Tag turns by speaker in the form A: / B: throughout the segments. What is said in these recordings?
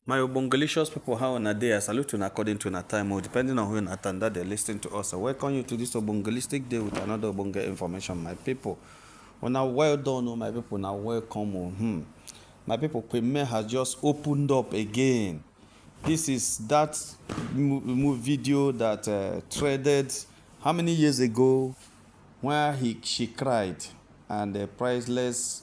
A: My Obongalicious people, how on a day? I salute you according to a time, or depending on who you attend that they're listening to us. I welcome you to this Obongalistic day with another Obonga information, my people. Well, now, well done, oh, my people. Now, welcome. My people, Premier has just opened up again. This is that video that threaded how many years ago where she cried and the priceless,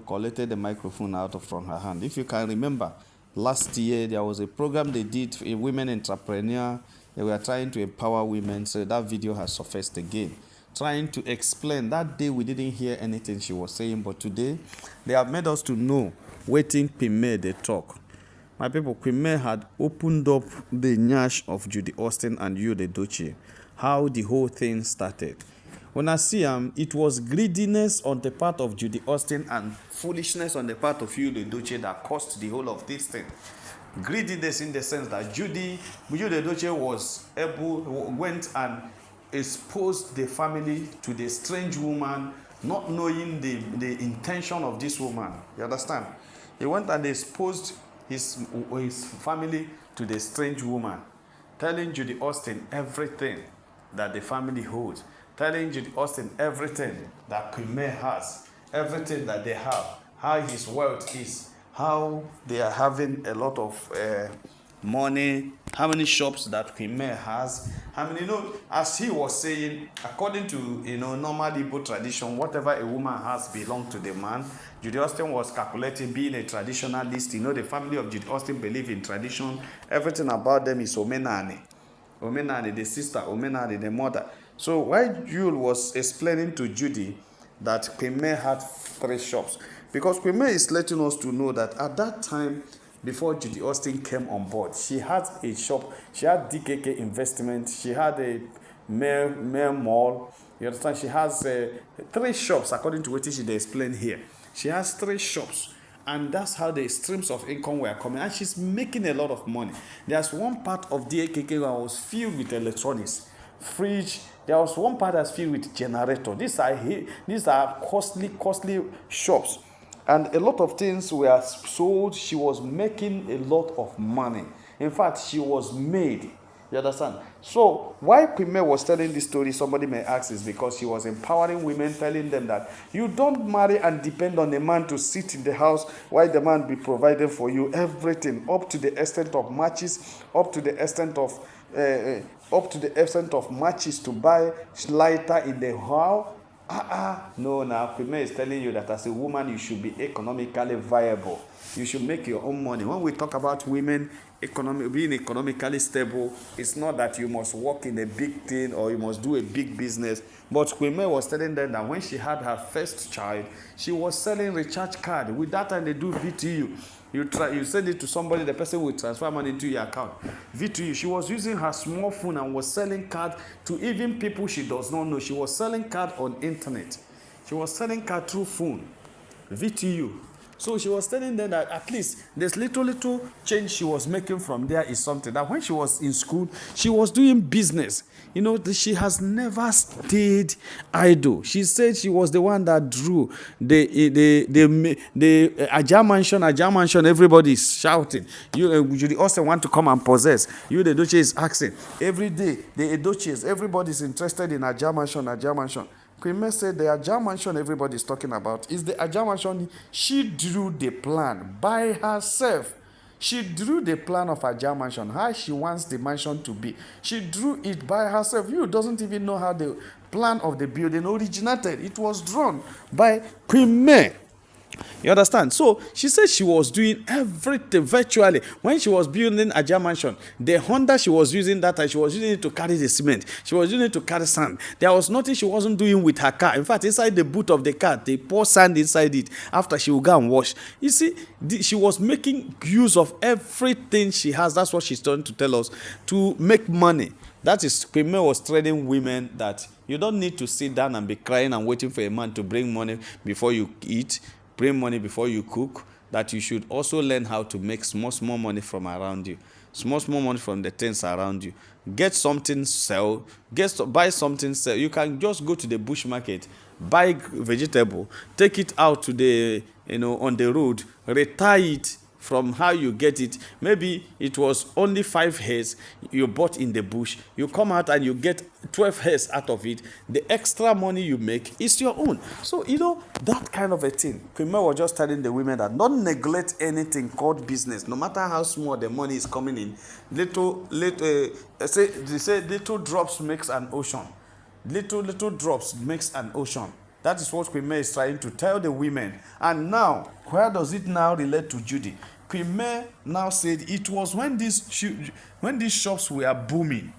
A: collected the microphone from her hand. If you can remember, last year there was a program they did for a women entrepreneur. They were trying to empower women, so that video has surfaced again. Trying to explain. That day we didn't hear anything she was saying, but today they have made us to know waiting Pime they talk. My people, Queen had opened up the nyash of Judy Austin and Edochie, how the whole thing started. When I see it was greediness on the part of Judy Austin and foolishness on the part of Edochie that caused the whole of this thing. Greediness in the sense that Judy Edochie went and exposed the family to the strange woman, not knowing the intention of this woman. You understand? He went and exposed his family to the strange woman, telling Judy Austin everything that the family holds, telling Judy Austin everything that Premier has, everything that they have, how his wealth is, how they are having a lot of money, how many shops that Premier has. I mean, as he was saying, according to normal Igbo tradition, whatever a woman has belongs to the man. Judy Austin was calculating, being a traditionalist. The family of Judy Austin believe in tradition. Everything about them is Omenani. Omenani, the sister, Omenani, the mother. So while Jule was explaining to Judy that Premier had 3 shops, because Premier is letting us to know that at that time, before Judy Austin came on board, she had a shop. She had DKK Investment. She had a Mayor Mall. You understand? She has 3 shops, according to what she explained here. She has 3 shops. And that's how the streams of income were coming. And she's making a lot of money. There's one part of DKK that was filled with electronics. Fridge. There was one part that's filled with generator. These are costly shops. And a lot of things were sold. She was making a lot of money. In fact, she was made. You understand? So, why Premier was telling this story, somebody may ask, is because she was empowering women, telling them that you don't marry and depend on a man to sit in the house while the man be providing for you everything, up to the extent of matches, up to the extent of matches to buy lighter in the house. No, now Premier is telling you that as a woman, you should be economically viable. You should make your own money. When we talk about women being economically stable, it's not that you must work in a big thing or you must do a big business. But Premier was telling them that when she had her first child, she was selling recharge card. With that time, they do VTU. You send it to somebody, the person will transfer money into your account. VTU. She was using her small phone and was selling cards to even people she does not know. She was selling cards on internet. She was selling cards through phone. VTU. So she was telling them that at least this little change she was making from there is something. That when she was in school, she was doing business. She has never stayed idle. She said she was the one that drew the Ajah mansion. Everybody is shouting. Judy Austin want to come and possess. The Edochie is asking every day. The Edochies, everybody is interested in Ajah mansion. Queen said the Ajah mansion everybody is talking about is the Ajah mansion. She drew the plan by herself. She drew the plan of Ajah mansion, how she wants the mansion to be. She drew it by herself. You doesn't even know how the plan of the building originated. It was drawn by Queen May. You understand? So she said she was doing everything virtually. When she was building Ajah mansion, the Honda she was using that time, she was using it to carry the cement. She was using it to carry sand. There was nothing she wasn't doing with her car. In fact, inside the boot of the car, they pour sand inside it after she would go and wash. You see, she was making use of everything she has. That's what she's trying to tell us, to make money. That is, Premier was telling women that you don't need to sit down and be crying and waiting for a man to bring money before you eat. Bring money before you cook, that you should also learn how to make small money from around you. Small money from the things around you. Get something, sell. Buy something, sell. You can just go to the bush market, buy vegetable, take it out to the, on the road, retire it from how you get it. Maybe it was only 5 hairs you bought in the bush. You come out and you get 12 hairs out of it. The extra money you make is your own. So, that kind of a thing. Queen was just telling the women that don't neglect anything called business, no matter how small the money is coming in. They say little drops makes an ocean. Little drops makes an ocean. That is what Queen May is trying to tell the women. And now, where does it now relate to Judy? Queen May now said it was when these shops were booming,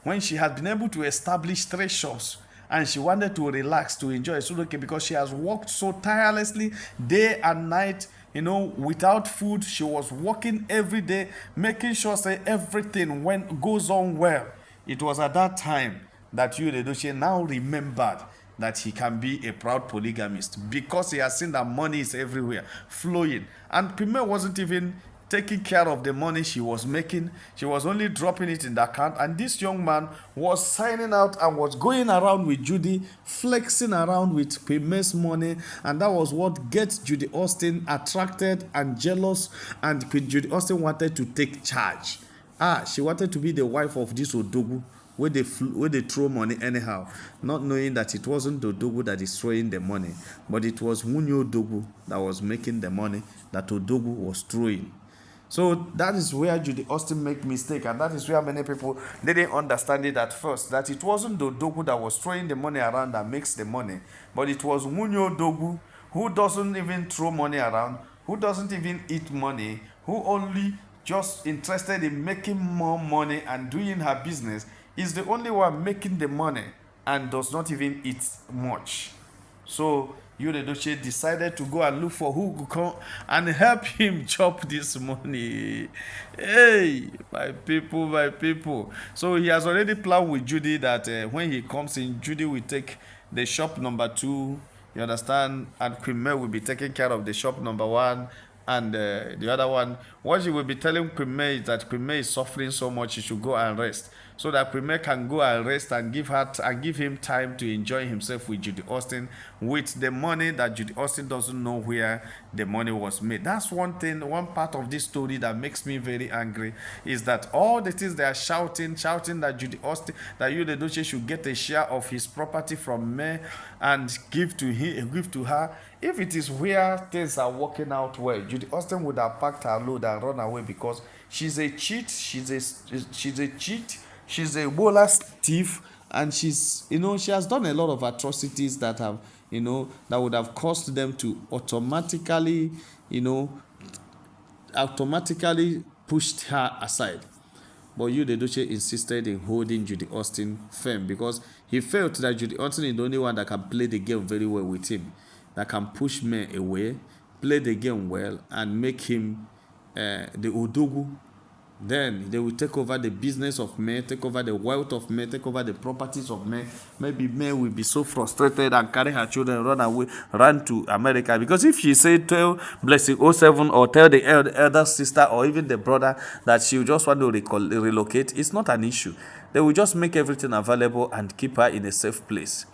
A: when she had been able to establish 3 shops, and she wanted to relax, to enjoy Sudoke, because she has worked so tirelessly day and night, without food. She was working every day, making sure that everything goes on well. It was at that time that Edochie now remembered that he can be a proud polygamist, because he has seen that money is everywhere flowing, and Queen wasn't even taking care of the money she was making. She was only dropping it in the account, and this young man was signing out and was going around with Judy, flexing around with Queen's money, and that was what gets Judy Austin attracted and jealous, and Judy Austin wanted to take charge. She wanted to be the wife of this Odogu, where they throw money anyhow, not knowing that it wasn't the Odogu that is throwing the money, but it was Munyo Odogu that was making the money that Odogu was throwing. So that is where Judy Austin make mistake, and that is where many people didn't understand it at first, that it wasn't the Odogu that was throwing the money around that makes the money, but it was Munyo Odogu, who doesn't even throw money around, who doesn't even eat money, who only just interested in making more money and doing her business, is the only one making the money and does not even eat much. So Edochie decided to go and look for who could come and help him chop this money. Hey, my people. So he has already planned with Judy that when he comes in, Judy will take the shop number 2, you understand, and Queen May will be taking care of the shop number 1, and the other one. What she will be telling Queen May is that Queen May is suffering so much, she should go and rest, so that Queen May can go and rest and give him time to enjoy himself with Judy Austin, with the money that Judy Austin doesn't know where the money was made. That's one part of this story that makes me very angry, is that all the things they are shouting that Judy Austin, that Edochie should get a share of his property from May and give to her. If it is where things are working out well, Judy Austin would have packed her load and run away, because she's a cheat, she's a bolas thief, and she has done a lot of atrocities that have, that would have caused them to automatically pushed her aside. But Edochie insisted in holding Judy Austin firm, because he felt that Judy Austin is the only one that can play the game very well with him, that can push me away, play the game well, and make him the Odogu. Then they will take over the business of May, take over the wealth of May, take over the properties of May. Maybe May will be so frustrated and carry her children, run to America. Because if she say tell Blessing 07 or tell the elder sister or even the brother that she just want to relocate, it's not an issue. They will just make everything available and keep her in a safe place.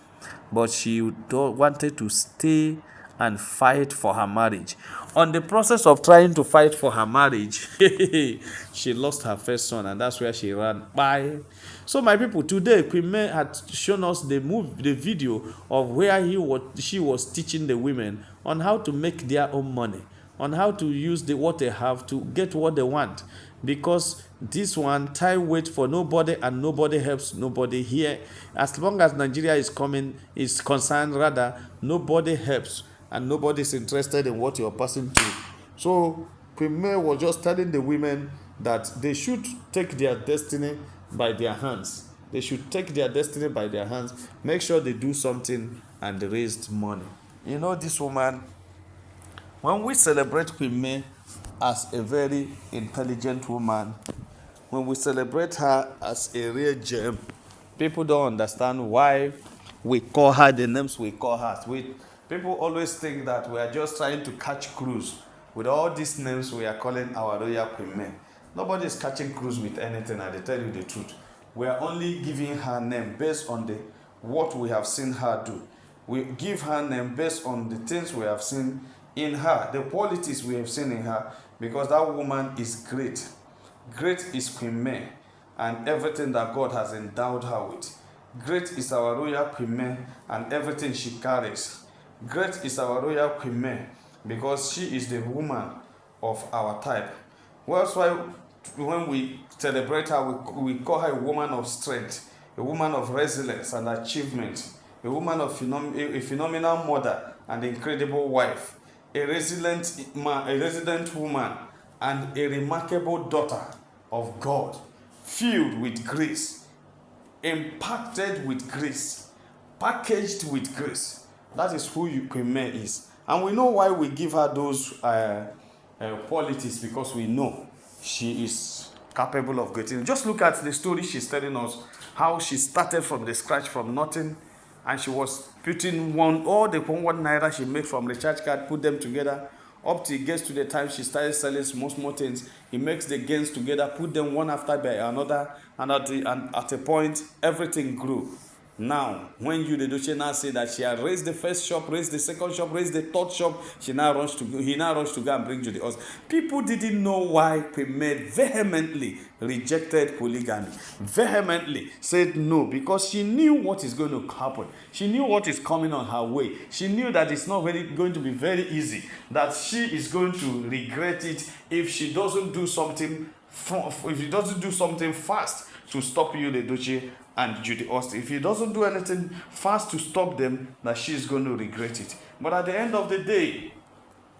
A: But she wanted to stay and fight for her marriage. On the process of trying to fight for her marriage, she lost her first son, and that's where she ran. Bye. So my people, today Queen May had shown us the video of where she was teaching the women on how to make their own money, on how to use what they have to get what they want. Because this one, time waits for nobody, and nobody helps nobody here. As long as Nigeria is concerned, rather, nobody helps and nobody is interested in what you're passing through. So Queen May was just telling the women that they should take their destiny by their hands. They should take their destiny by their hands, make sure they do something, and they raised money. This woman, when we celebrate Queen May as a very intelligent woman, when we celebrate her as a real gem, people don't understand why we call her the names we call her. People always think that we are just trying to catch cruise with all these names we are calling our royal Queen May. Nobody is catching cruise with anything, I tell you the truth. We are only giving her name based on what we have seen her do. We give her name based on the things we have seen in her, the qualities we have seen in her, because that woman is great. Great is Queen May and everything that God has endowed her with. Great is our royal Queen May and everything she carries. Great is our royal Queen May because she is the woman of our type. Well, that's why when we celebrate her, we call her a woman of strength, a woman of resilience and achievement, a woman of a phenomenal mother and incredible wife, a resilient woman, and a remarkable daughter of God, filled with grace, impacted with grace, packaged with grace. That is who Queen May is. And we know why we give her those qualities, because we know she is capable of great things. Just look at the story she's telling us, how she started from the scratch, from nothing, and she was putting all the 1 naira she made from the church card, put them together, up till it gets to the time she started selling small things. He makes the gains together, put them one after by another, and at a point, everything grew. Now, when Edochie now say that she had raised the first shop, raised the second shop, raised the third shop, he now rushed to go and bring Judy'S. People didn't know why Queen May vehemently rejected polygamy, vehemently said no, because she knew what is going to happen. She knew what is coming on her way. She knew that it's not going to be very easy, that she is going to regret it if she doesn't do something fast to stop Edochie and Judy'S. If he doesn't do anything fast to stop them, that she's going to regret it. But at the end of the day,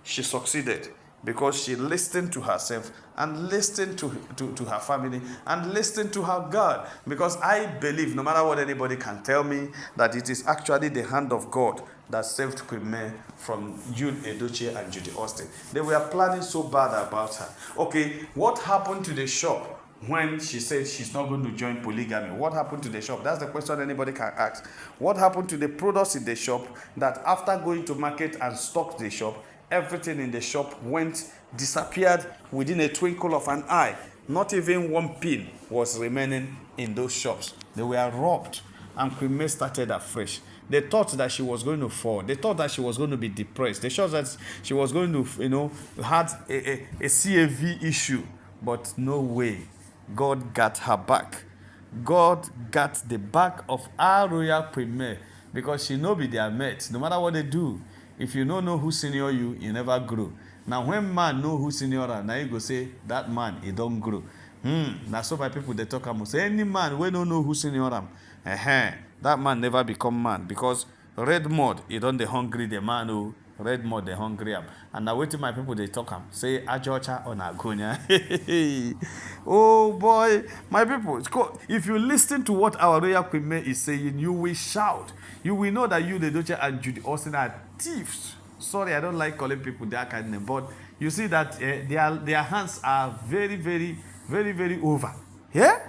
A: she succeeded because she listened to herself and listened to her family and listened to her God. Because I believe, no matter what anybody can tell me, that it is actually the hand of God that saved Queen May from Edochie and Judy'S. They were planning so bad about her. Okay, what happened to the shop when she said she's not going to join polygamy? What happened to the shop? That's the question anybody can ask. What happened to the products in the shop that after going to market and stocked the shop, everything in the shop disappeared within a twinkle of an eye? Not even one pin was remaining in those shops. They were robbed, and Queen May started afresh. They thought that she was going to fall. They thought that she was going to be depressed. They thought that she was going to, had a CAV issue. But no way. God got her back. God got the back of our royal Queen May, because she no be their mate. No matter what they do, if you don't know who senior you, you never grow. Now when man know who senior am, now you go say that man he don't grow. Now so by people they talk about say any man we don't know who senior am, that man never become man, because red mud he don't the hungry the man who red mud the hungry am. And now waiting my people they talk am say ajocha on agonia. Oh boy, my people, if you listen to what our royal Queen May is saying, you will shout. You will know that Edochie and Judy'S are thieves. Sorry, I don't like calling people that kind of name, but you see that their hands are very, very, very, very over. Yeah?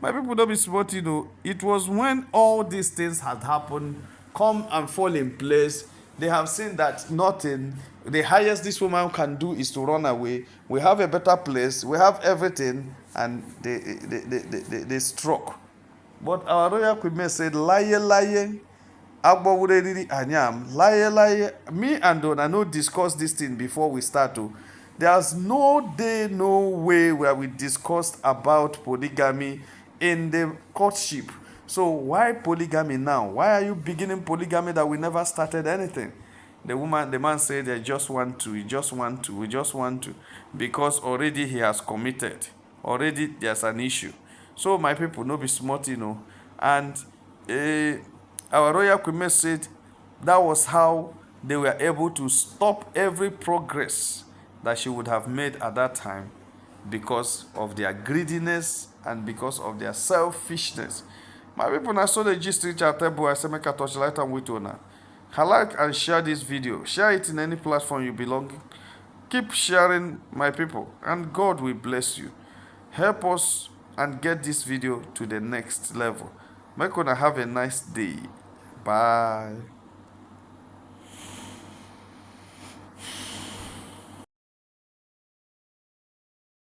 A: My people don't be smart, It was when all these things had happened, come and fall in place. They have seen that nothing, the highest this woman can do is to run away. We have a better place, we have everything, and they struck. But our royal Queen May said, lie, anyam, lie. Me and Donna no discuss this thing before we start to. There's no day, no way where we discussed about polygamy in the courtship. So why polygamy now? Why are you beginning polygamy that we never started anything? The man said, we just want to, because already he has committed. Already there's an issue. So my people, no be smart, And our royal Queen May said that was how they were able to stop every progress that she would have made at that time, because of their greediness and because of their selfishness. My people, now so the gist reach out table, I say make a touch light and with you. Like and share this video. Share it in any platform you belong. Keep sharing, my people, and God will bless you. Help us and get this video to the next level. Make una have a nice day. Bye.